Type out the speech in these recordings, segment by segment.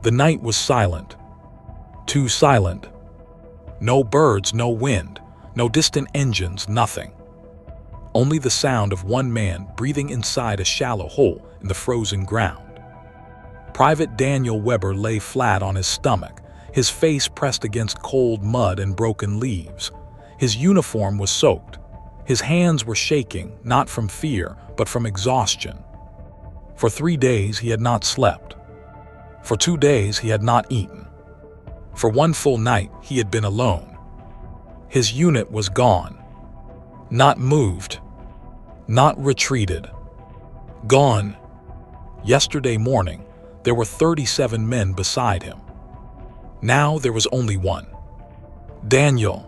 The night was silent. Too silent. No birds, no wind, no distant engines, nothing. Only the sound of one man breathing inside a shallow hole in the frozen ground. Private Daniel Weber lay flat on his stomach, his face pressed against cold mud and broken leaves. His uniform was soaked. His hands were shaking, not from fear, but from exhaustion. For 3 days he had not slept. For 2 days he had not eaten. For 1 full night he had been alone. His unit was gone. Not moved. Not retreated. Gone. Yesterday morning, there were 37 men beside him. Now there was only one. Daniel.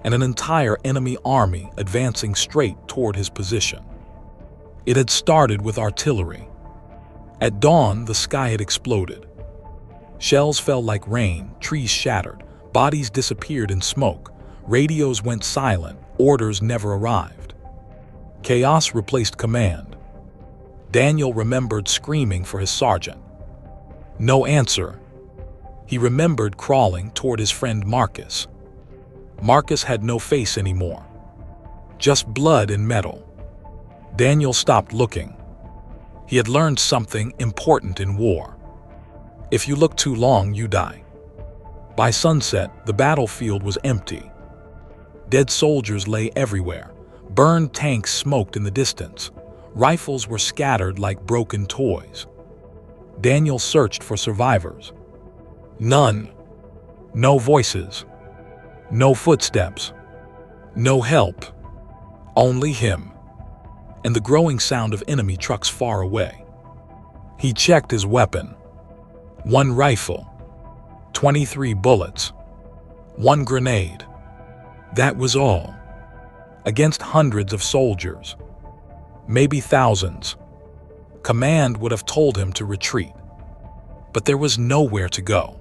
And an entire enemy army advancing straight toward his position. It had started with artillery. At dawn, the sky had exploded. Shells fell like rain, trees shattered, bodies disappeared in smoke, radios went silent, orders never arrived. Chaos replaced command. Daniel remembered screaming for his sergeant. No answer. He remembered crawling toward his friend Marcus. Marcus had no face anymore. Just blood and metal. Daniel stopped looking. He had learned something important in war. If you look too long, you die. By sunset, the battlefield was empty. Dead soldiers lay everywhere. Burned tanks smoked in the distance. Rifles were scattered like broken toys. Daniel searched for survivors. None. No voices. No footsteps. No help. Only him. And the growing sound of enemy trucks far away. He checked his weapon. 1 rifle. 23 bullets. 1 grenade. That was all. Against hundreds of soldiers. Maybe thousands. Command would have told him to retreat. But there was nowhere to go.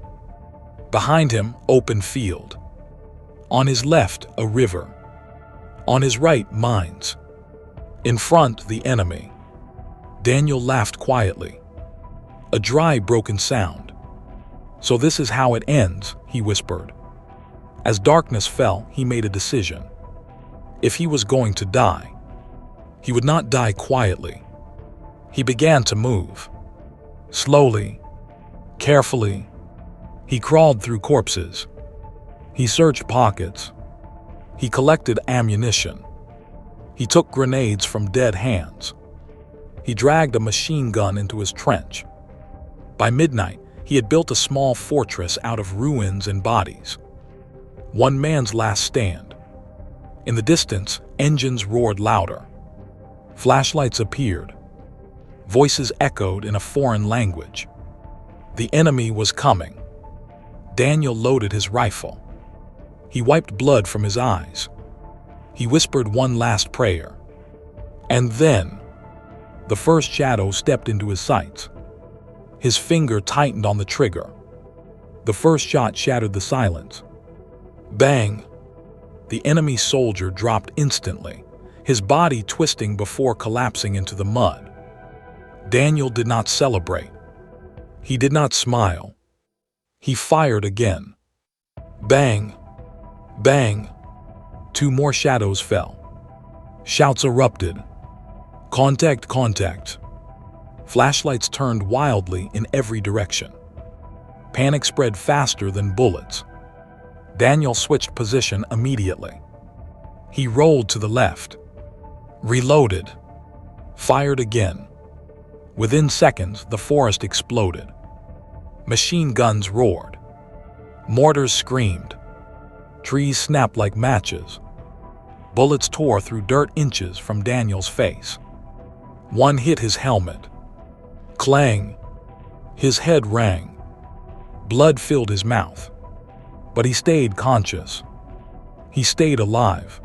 Behind him, open field. On his left, a river. On his right, mines. In front, the enemy. Daniel laughed quietly. A dry, broken sound. So this is how it ends, he whispered. As darkness fell, he made a decision. If he was going to die, he would not die quietly. He began to move. Slowly, carefully, he crawled through corpses. He searched pockets. He collected ammunition. He took grenades from dead hands. He dragged a machine gun into his trench. By midnight, he had built a small fortress out of ruins and bodies. One man's last stand. In the distance, engines roared louder. Flashlights appeared. Voices echoed in a foreign language. The enemy was coming. Daniel loaded his rifle. He wiped blood from his eyes. He whispered one last prayer. And then, the first shadow stepped into his sights. His finger tightened on the trigger. The first shot shattered the silence. Bang! The enemy soldier dropped instantly, his body twisting before collapsing into the mud. Daniel did not celebrate. He did not smile. He fired again. Bang! Bang! 2 more shadows fell. Shouts erupted. Contact, contact. Flashlights turned wildly in every direction. Panic spread faster than bullets. Daniel switched position immediately. He rolled to the left. Reloaded. Fired again. Within seconds, the forest exploded. Machine guns roared. Mortars screamed. Trees snapped like matches. Bullets tore through dirt inches from Daniel's face. One hit his helmet. Clang! His head rang. Blood filled his mouth. But he stayed conscious. He stayed alive.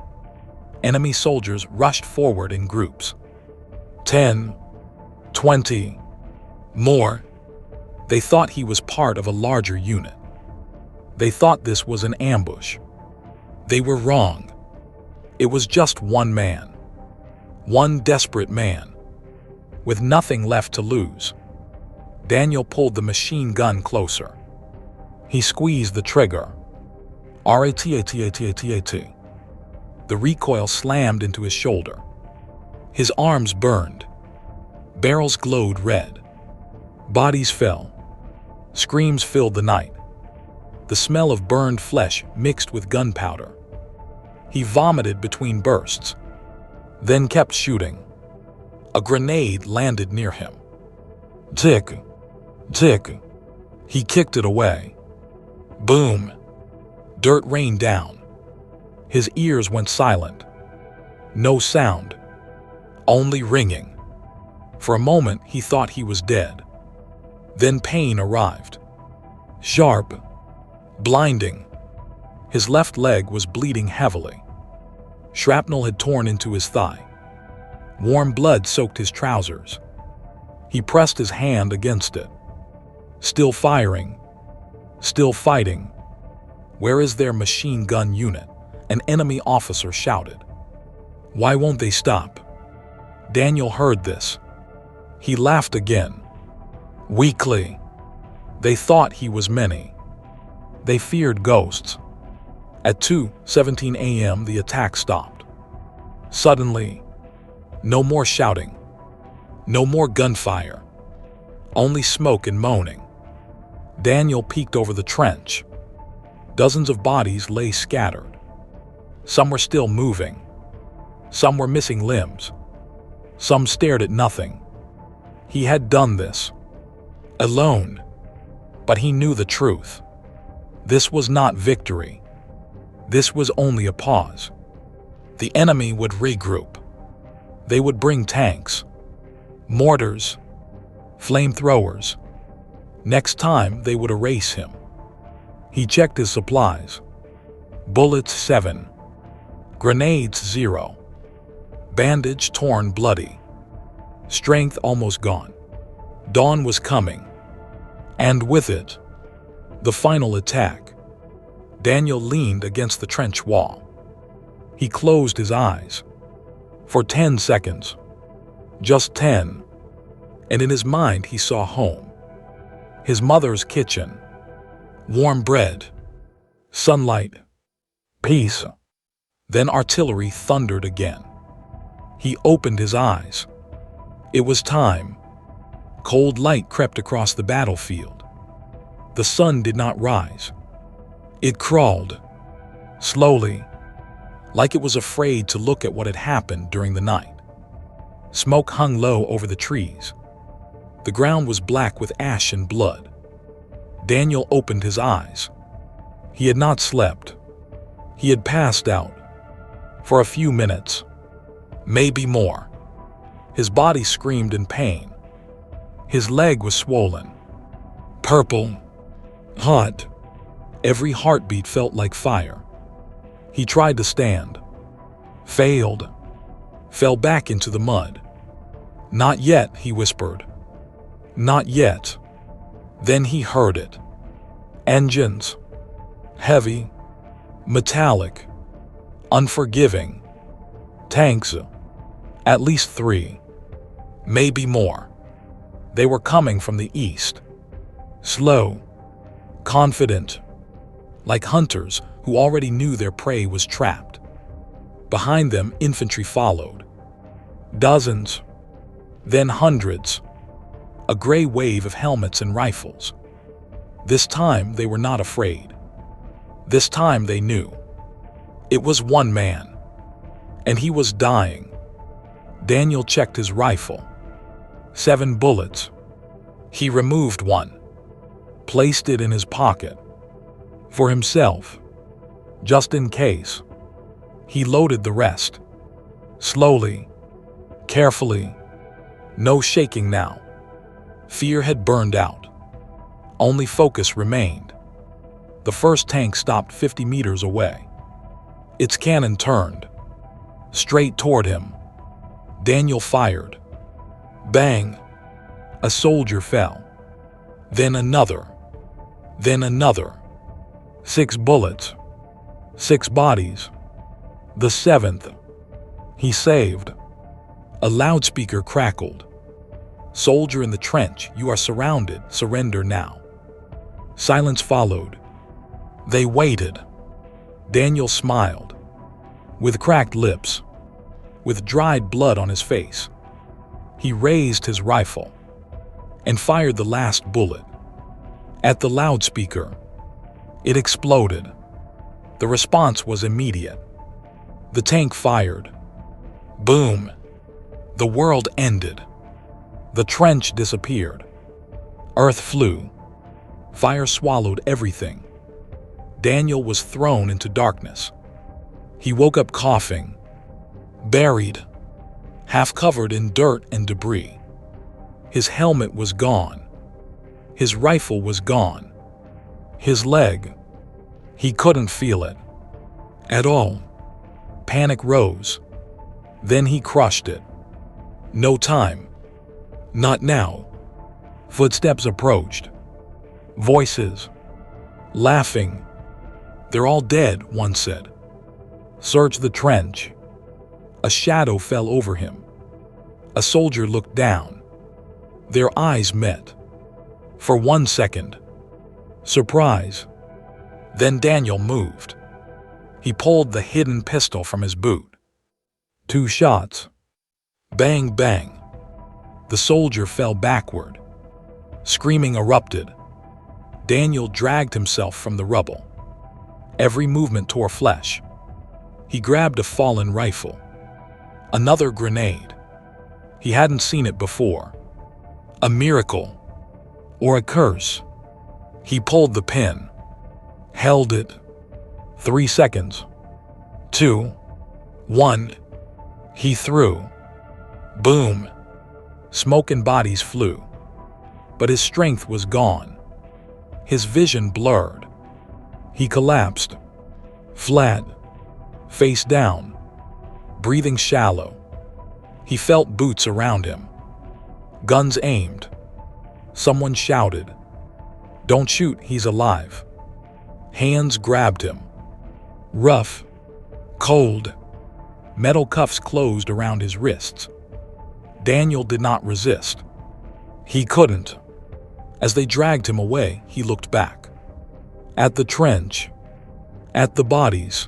Enemy soldiers rushed forward in groups. 10, 20, more. They thought he was part of a larger unit. They thought this was an ambush. They were wrong. It was just one man. One desperate man. With nothing left to lose. Daniel pulled the machine gun closer. He squeezed the trigger. Ratatatatat. The recoil slammed into his shoulder. His arms burned. Barrels glowed red. Bodies fell. Screams filled the night. The smell of burned flesh mixed with gunpowder. He vomited between bursts, then kept shooting. A grenade landed near him. Tick, tick. He kicked it away. Boom. Dirt rained down. His ears went silent. No sound. Only ringing. For a moment, he thought he was dead. Then pain arrived. Sharp. Blinding. His left leg was bleeding heavily. Shrapnel had torn into his thigh. Warm blood soaked his trousers. He pressed his hand against it. Still firing. Still fighting. Where is their machine gun unit? An enemy officer shouted. Why won't they stop? Daniel heard this. He laughed again. Weakly. They thought he was many. They feared ghosts. At 2:17 a.m. the attack stopped. Suddenly, no more shouting. No more gunfire. Only smoke and moaning. Daniel peeked over the trench. Dozens of bodies lay scattered. Some were still moving. Some were missing limbs. Some stared at nothing. He had done this. Alone. But he knew the truth. This was not victory. This was only a pause. The enemy would regroup. They would bring tanks, mortars, flamethrowers. Next time they would erase him. He checked his supplies. Bullets 7. Grenades 0. Bandage torn bloody. Strength almost gone. Dawn was coming. And with it, the final attack. Daniel leaned against the trench wall. He closed his eyes. For 10 seconds. Just 10. And in his mind he saw home. His mother's kitchen. Warm bread. Sunlight. Peace. Then artillery thundered again. He opened his eyes. It was time. Cold light crept across the battlefield. The sun did not rise. It crawled. Slowly. Like it was afraid to look at what had happened during the night. Smoke hung low over the trees. The ground was black with ash and blood. Daniel opened his eyes. He had not slept. He had passed out. For a few minutes. Maybe more. His body screamed in pain. His leg was swollen. Purple. Hot. Every heartbeat felt like fire. He tried to stand. Failed. Fell back into the mud. Not yet, he whispered. Not yet. Then he heard it. Engines. Heavy. Metallic. Unforgiving. Tanks. At least 3. Maybe more. They were coming from the east. Slow. Confident. Like hunters who already knew their prey was trapped. Behind them, infantry followed. Dozens. Then hundreds. A gray wave of helmets and rifles. This time they were not afraid. This time they knew. It was one man. And he was dying. Daniel checked his rifle. 7 bullets. He removed one. Placed it in his pocket. For himself. Just in case. He loaded the rest. Slowly. Carefully. No shaking now. Fear had burned out. Only focus remained. The first tank stopped 50 meters away. Its cannon turned. Straight toward him. Daniel fired. Bang! A soldier fell. Then another. Then another. 6 bullets. 6 bodies. The 7th. He saved. A loudspeaker crackled. "Soldier in the trench, you are surrounded. Surrender now." Silence followed. They waited. Daniel smiled. With cracked lips, with dried blood on his face, he raised his rifle and fired the last bullet. At the loudspeaker, it exploded. The response was immediate. The tank fired. Boom! The world ended. The trench disappeared. Earth flew. Fire swallowed everything. Daniel was thrown into darkness. He woke up coughing, buried, half covered in dirt and debris. His helmet was gone. His rifle was gone. His leg, he couldn't feel it at all. Panic rose. Then he crushed it. No time. Not now. Footsteps approached. Voices. Laughing. "They're all dead," one said. "Search the trench." A shadow fell over him. A soldier looked down. Their eyes met. For 1 second. Surprise. Then Daniel moved. He pulled the hidden pistol from his boot. 2 shots. Bang, bang. The soldier fell backward. Screaming erupted. Daniel dragged himself from the rubble. Every movement tore flesh. He grabbed a fallen rifle. Another grenade. He hadn't seen it before. A miracle. Or a curse. He pulled the pin. Held it. 3 seconds. 2. 1. He threw. Boom. Smoke and bodies flew. But his strength was gone. His vision blurred. He collapsed. Flat. Face down. Breathing shallow. He felt boots around him. Guns aimed. Someone shouted, "Don't shoot, he's alive." Hands grabbed him. Rough. Cold. Metal cuffs closed around his wrists. Daniel did not resist. He couldn't. As they dragged him away, he looked back. At the trench. At the bodies.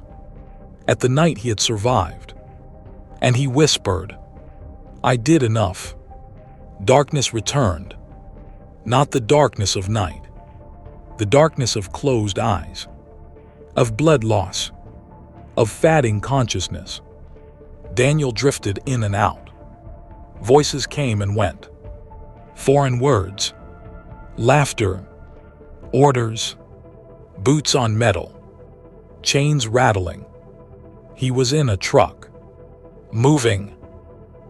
At the night he had survived. And he whispered, "I did enough." Darkness returned. Not the darkness of night. The darkness of closed eyes. Of blood loss. Of fading consciousness. Daniel drifted in and out. Voices came and went. Foreign words. Laughter. Orders. Boots on metal. Chains rattling. He was in a truck. Moving.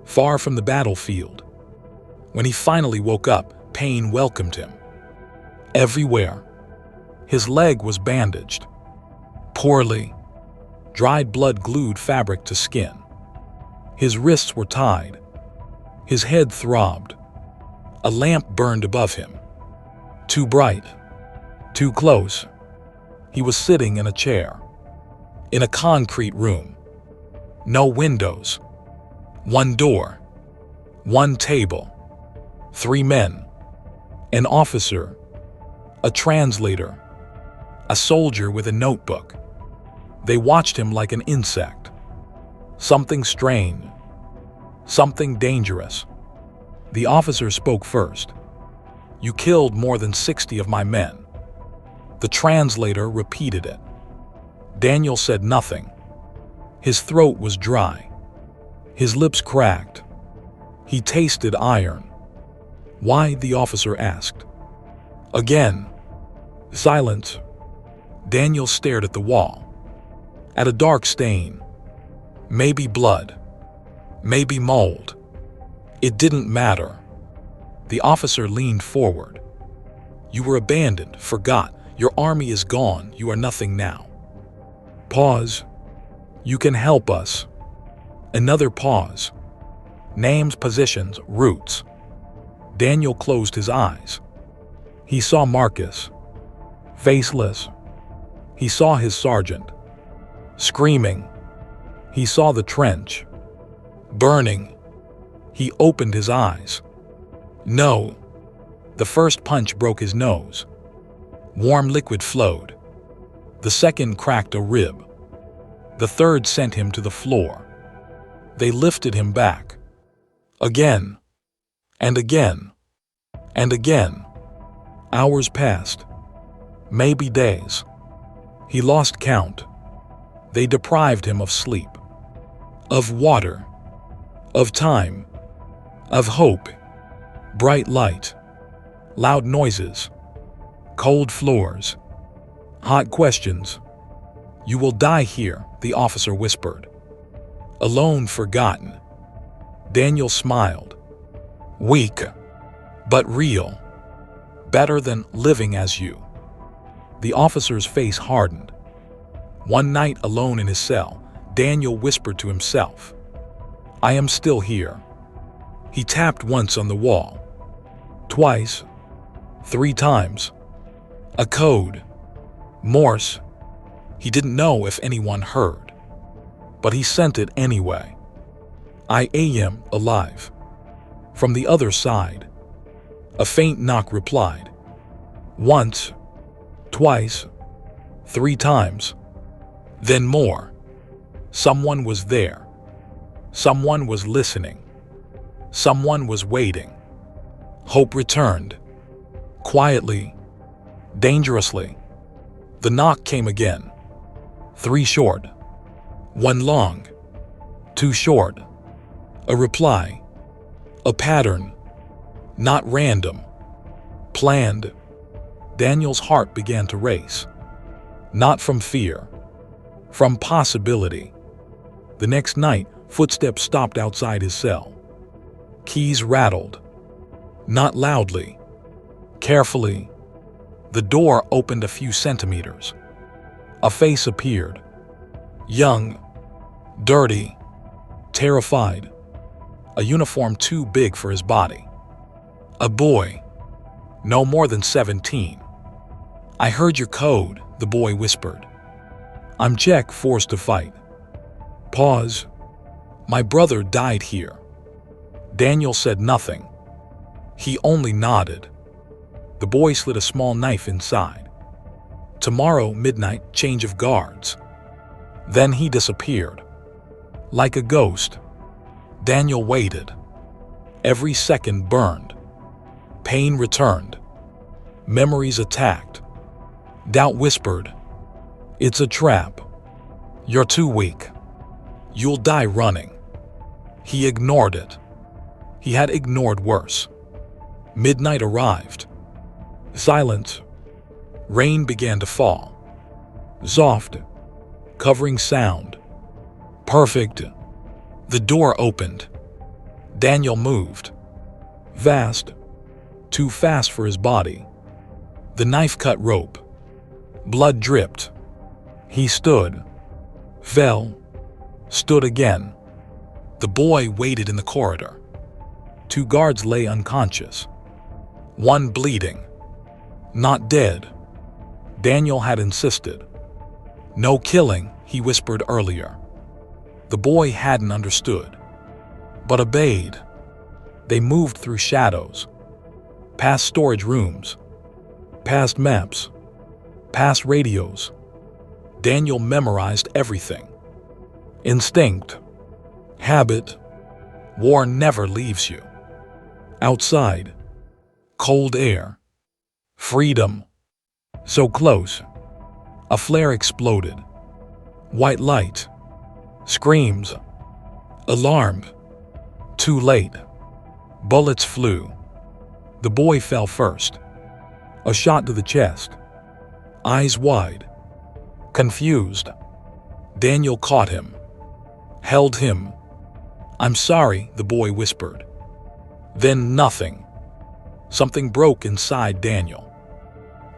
Far from the battlefield. When he finally woke up, pain welcomed him. Everywhere. His leg was bandaged. Poorly. Dried blood glued fabric to skin. His wrists were tied. His head throbbed. A lamp burned above him. Too bright. Too close. He was sitting in a chair. In a concrete room. No windows. 1 door. 1 table. 3 men. An officer. A translator. A soldier with a notebook. They watched him like an insect. Something strange. Something dangerous. The officer spoke first. "You killed more than 60 of my men." The translator repeated it. Daniel said nothing. His throat was dry. His lips cracked. He tasted iron. "Why?" the officer asked. Again. Silence. Daniel stared at the wall. At a dark stain. Maybe blood. Maybe mold. It didn't matter. The officer leaned forward. "You were abandoned, forgot. Your army is gone. You are nothing now." Pause. "You can help us." Another pause. Names, positions, routes. Daniel closed his eyes. He saw Marcus. Faceless. He saw his sergeant. Screaming. He saw the trench. Burning. He opened his eyes. No. The first punch broke his nose. Warm liquid flowed. The second cracked a rib. The third sent him to the floor. They lifted him back. Again. And again. And again. Hours passed. Maybe days. He lost count. They deprived him of sleep, of water, of time, of hope, bright light, loud noises, cold floors, hot questions. You will die here, the officer whispered. Alone, forgotten. Daniel smiled. Weak, but real. Better than living as you. The officer's face hardened. One night alone in his cell, Daniel whispered to himself, I am still here. He tapped once on the wall. Twice. 3 times. A code. Morse. He didn't know if anyone heard, but he sent it anyway. I am alive. From the other side, a faint knock replied. Once. Twice. 3 times. Then more. Someone was there. Someone was listening. Someone was waiting. Hope returned. Quietly. Dangerously. The knock came again. 3 short. 1 long. 2 short. A reply. A pattern. Not random. Planned. Daniel's heart began to race. Not from fear. From possibility. The next night, footsteps stopped outside his cell. Keys rattled. Not loudly. Carefully. The door opened a few centimeters. A face appeared. Young. Dirty. Terrified. A uniform too big for his body. A boy. No more than 17. I heard your code, the boy whispered. I'm Jack, forced to fight. Pause. My brother died here. Daniel said nothing. He only nodded. The boy slid a small knife inside. Tomorrow, midnight, change of guards. Then he disappeared. Like a ghost. Daniel waited. Every second burned. Pain returned. Memories attacked. Doubt whispered, it's a trap. You're too weak. You'll die running. He ignored it. He had ignored worse. Midnight arrived. Silence. Rain began to fall. Soft. Covering sound. Perfect. The door opened. Daniel moved. Fast. Too fast for his body. The knife cut rope. Blood dripped. He stood. Fell. Stood again. The boy waited in the corridor. 2 guards lay unconscious. 1 bleeding. Not dead. Daniel had insisted. No killing, he whispered earlier. The boy hadn't understood, but obeyed. They moved through shadows, past storage rooms, past maps, past radios. Daniel memorized everything. Instinct, habit, war never leaves you. Outside, cold air, freedom, so close. A flare exploded. White light, screams, alarm. Too late. Bullets flew. The boy fell first. A shot to the chest. Eyes wide. Confused. Daniel caught him. Held him. I'm sorry, the boy whispered. Then nothing. Something broke inside Daniel.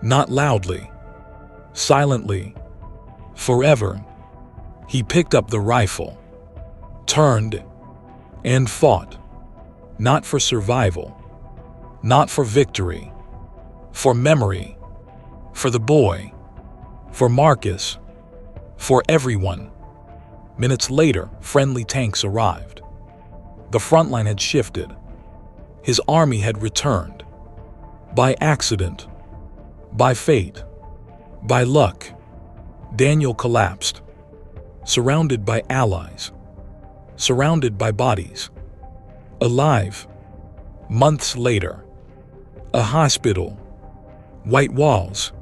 Not loudly. Silently. Forever. He picked up the rifle. Turned. And fought. Not for survival. Not for victory. For memory. For the boy. For Marcus. For everyone. Minutes later, friendly tanks arrived. The front line had shifted. His army had returned. By accident, by fate, by luck, Daniel collapsed, surrounded by allies, surrounded by bodies, alive. Months later, a hospital, white walls,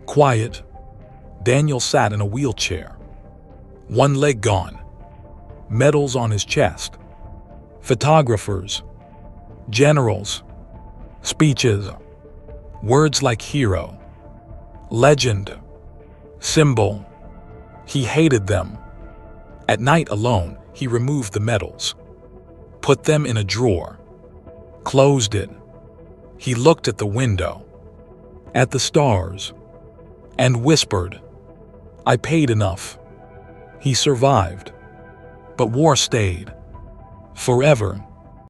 quiet. Daniel sat in a wheelchair, one leg gone, medals on his chest, photographers, generals, speeches, words like hero, legend, symbol. He hated them. At night alone, he removed the medals, put them in a drawer, closed it. He looked at the window, at the stars, and whispered, "I paid enough." He survived, but war stayed. Forever.